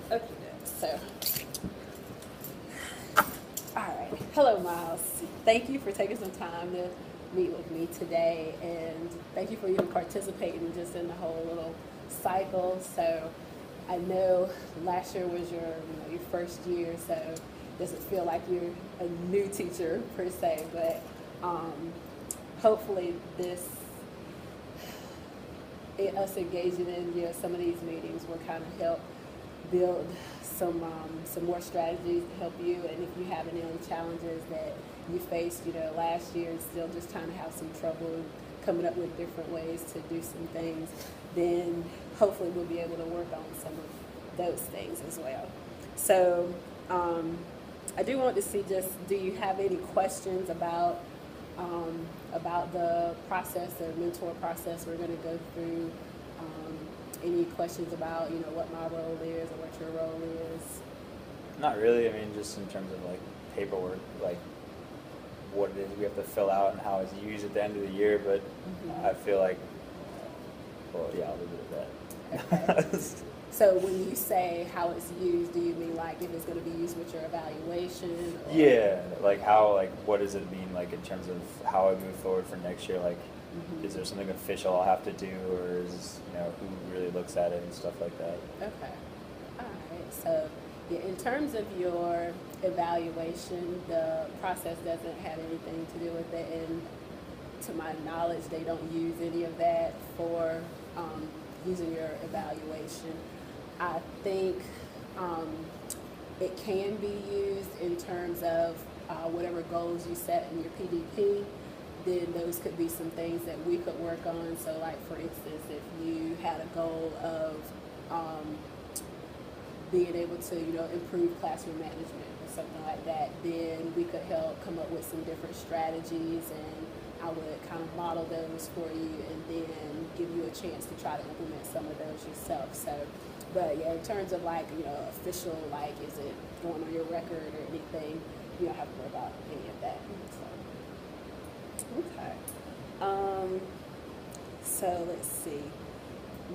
Okay, so, all right. Hello, Miles. Thank you for taking some time to meet with me today, and thank you for even participating just in the whole little cycle. So, I know last year was your first year, so it doesn't feel like you're a new teacher per se, but hopefully this us engaging in some of these meetings will kind of help build some more strategies to help you. And if you have any other challenges that you faced, last year and still just trying to have some trouble coming up with different ways to do some things, then hopefully we'll be able to work on some of those things as well. So I do want to see do you have any questions about the process, the mentor process we're going to go through? Any questions about, what my role is or what your role is? Not really. I mean, just in terms of like paperwork, like what it is we have to fill out and how it's used at the end of the year. But I feel like, well, yeah, I'll leave it at that. Okay. So when you say how it's used, do you mean like if it's going to be used with your evaluation? Or? Yeah, like how, like what does it mean, like in terms of how I move forward for next year? Like, is there something official I'll have to do, or is who really looks at it and stuff like that? Okay. All right. So yeah, in terms of your evaluation, the process doesn't have anything to do with it, and to my knowledge, they don't use any of that for using your evaluation. I think it can be used in terms of whatever goals you set in your PDP. Then those could be some things that we could work on. So like for instance, if you had a goal of being able to improve classroom management or something like that, then we could help come up with some different strategies, and I would kind of model those for you and then give you a chance to try to implement some of those yourself. So, but yeah, in terms of like, official, like, is it going on your record or anything, you don't have to worry about any of that. So, okay. So let's see.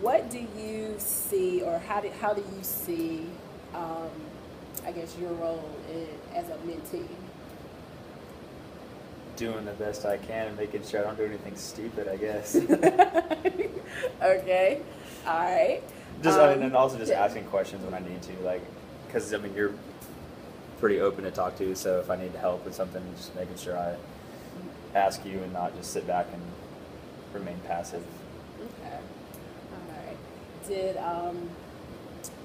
What do you see, or how do you see, I guess, your role as a mentee? Doing the best I can and making sure I don't do anything stupid, I guess. Okay. All right. And also just asking questions when I need to, like, because you're pretty open to talk to, so if I need help with something, just making sure I ask you and not just sit back and remain passive. Okay. All right. Did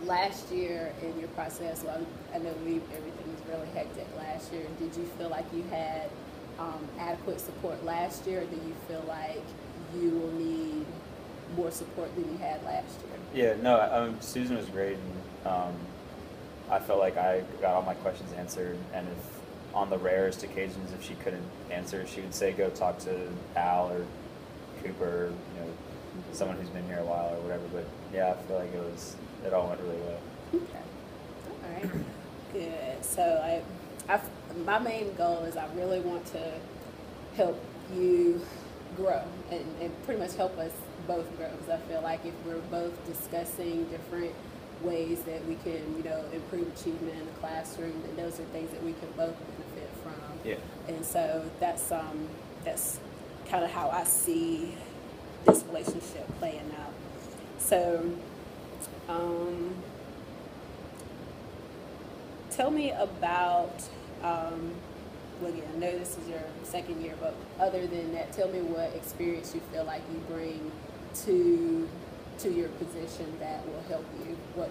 last year in your process, well, I know everything was really hectic last year. Did you feel like you had adequate support last year, or do you feel like you will need more support than you had last year? Yeah, no, Susan was great, and I felt like I got all my questions answered, and if on the rarest occasions if she couldn't answer, she would say go talk to Al or Cooper, someone who's been here a while or whatever. But yeah, I feel like it all went really well. Okay. All right. Good. So my main goal is I really want to help you grow and pretty much help us both grow, because I feel like if we're both discussing different ways that we can, improve achievement in the classroom, then those are things that we can both benefit from. Yeah. And so that's kind of how I see this relationship playing out. So tell me about, well, again, I know this is your second year, but other than that, tell me what experience you feel like you bring to your position that will help you. What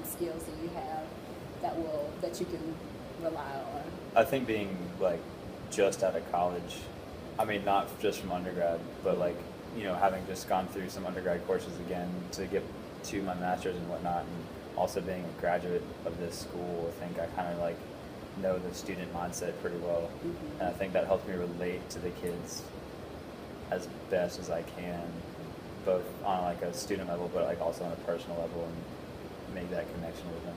skills do you have that you can rely on? I think being like just out of college, not just from undergrad, but like, having just gone through some undergrad courses again to get to my master's and whatnot, and also being a graduate of this school, I think I kind of like know the student mindset pretty well. Mm-hmm. And I think that helps me relate to the kids as best as I can, both on like a student level, but like also on a personal level, and make that connection with them.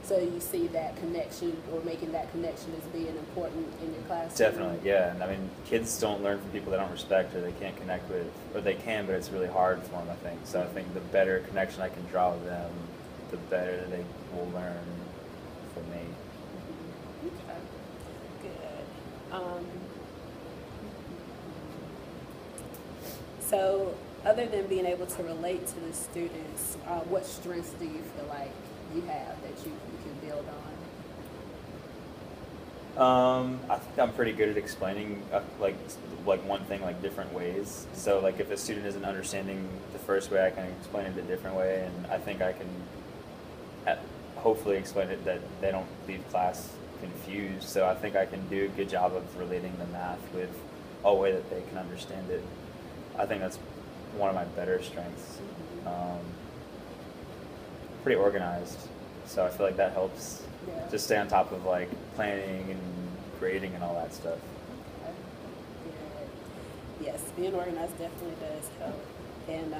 So you see that connection, or making that connection, as being important in your class? Definitely, yeah. And kids don't learn from people they don't respect or they can't connect with, or they can, but it's really hard for them, I think. So I think the better connection I can draw with them, the better they will learn for me. Okay. Good. So, other than being able to relate to the students, what strengths do you feel like you have that you can build on? I think I'm pretty good at explaining like one thing like different ways. So like if a student isn't understanding the first way, I can explain it a different way, and I think I can hopefully explain it that they don't leave class confused. So I think I can do a good job of relating the math with a way that they can understand it. I think that's one of my better strengths. Pretty organized, so I feel like that helps. Yeah. Just stay on top of like planning and grading and all that stuff. Okay. Good. Yes, being organized definitely does help, and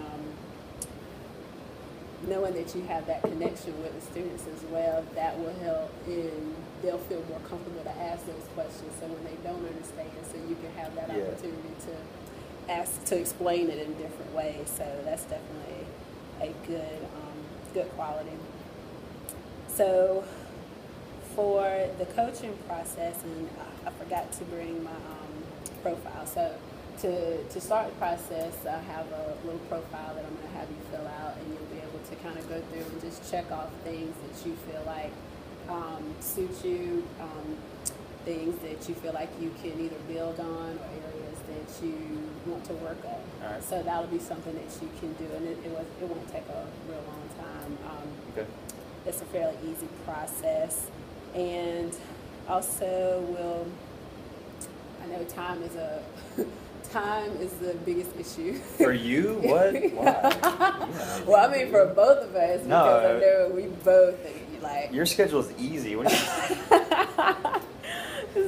knowing that you have that connection with the students as well, that will help, and they'll feel more comfortable to ask those questions. So when they don't understand, so you can have that opportunity to ask, to explain it in different ways. So that's definitely a good quality. So for the coaching process, and I forgot to bring my profile. So to start the process, I have a little profile that I'm going to have you fill out, and you'll be able to kind of go through and just check off things that you feel like suit you, things that you feel like you can either build on, or areas that you want to work on. All right. So that'll be something that you can do, and it won't take a real long time. Okay. It's a fairly easy process, and also I know time is the biggest issue. For you? What? Why? Well, I mean for both of us, because I know we both like. Your schedule is easy. What do you?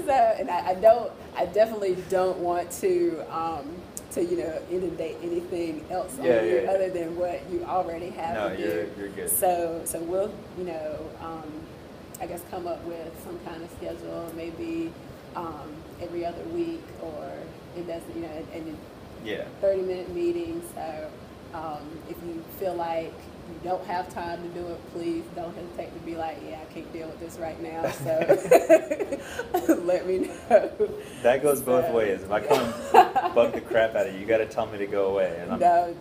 So, and I definitely don't want to inundate anything else on you other than what you already have to do. You're good. So we'll, I guess come up with some kind of schedule, maybe every other week, or it doesn't, and 30-minute meetings. So if you feel like you don't have time to do it, please don't hesitate to be like, I can't deal with this right now, so let me know. That goes both ways. If I come and bug the crap out of you, you got to tell me to go away. And No.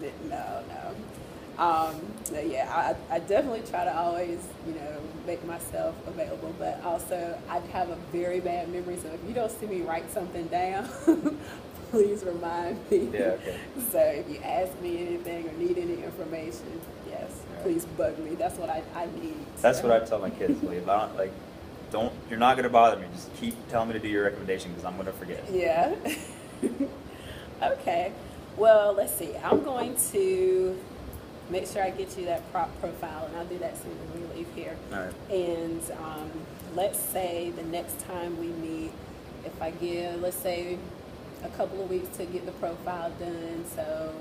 I definitely try to always, make myself available, but also I have a very bad memory, so if you don't see me write something down, please remind me. Yeah, okay. So if you ask me anything or need any information, please bug me. That's what I need. That's what I tell my kids. If I don't, you're not going to bother me. Just keep telling me to do your recommendation because I'm going to forget. Yeah. Okay. Well, let's see. I'm going to make sure I get you that profile, and I'll do that soon as we leave here. All right. And let's say the next time we meet, if I give, let's say, a couple of weeks to get the profile done, so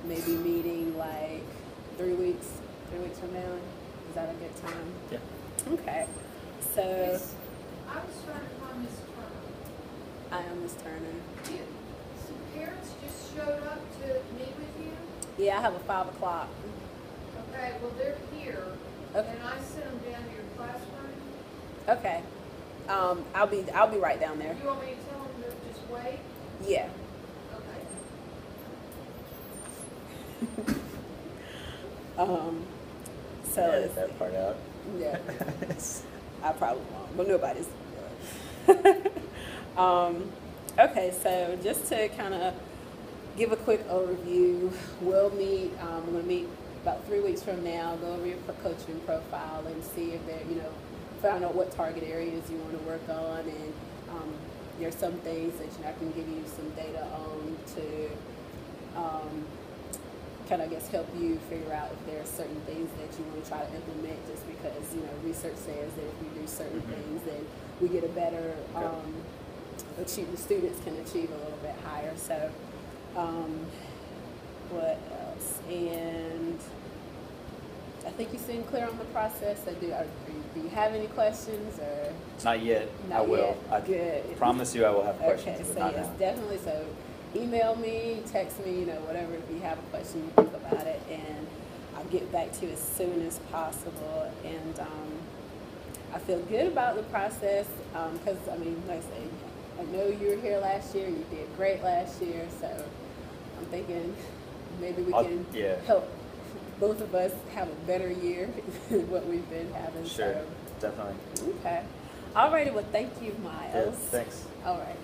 maybe meeting like 3 weeks from now. Is that a good time? Yeah. Okay. So I was trying to find Miss Turner. I am Miss Turner. Some parents just showed up to meet with you. Yeah, I have a 5 o'clock. Okay, well they're here, Okay. and I sent them down to your classroom. Okay. I'll be right down there. You want me to tell them to just wait? Yeah. Okay. So Edit that part out. Yeah. I probably won't, but nobody's. Okay, so just to kind of give a quick overview, we'll meet. We're going to meet about 3 weeks from now. Go over your coaching profile and see if they're, find out what target areas you want to work on, and there's some things that I can give you some data on to kind of, I guess, help you figure out if there are certain things that you want to try to implement, just because, research says that if we do certain things, then we get a better, the students can achieve a little bit higher. So, what else? And I think you seem clear on the process. So do you have any questions, or? Not yet. Not I will. yet. I Good. promise you I will have questions. Okay, but so not yes, now. definitely. So email me, text me, whatever. If you have a question, you think about it, and I'll get back to you as soon as possible. And I feel good about the process because, I mean, like I said, I know you were here last year. You did great last year. So I'm thinking maybe we can help both of us have a better year than what we've been having. Sure, So. definitely. Okay. Alrighty, well, thank you, Miles. Yeah, thanks. All right.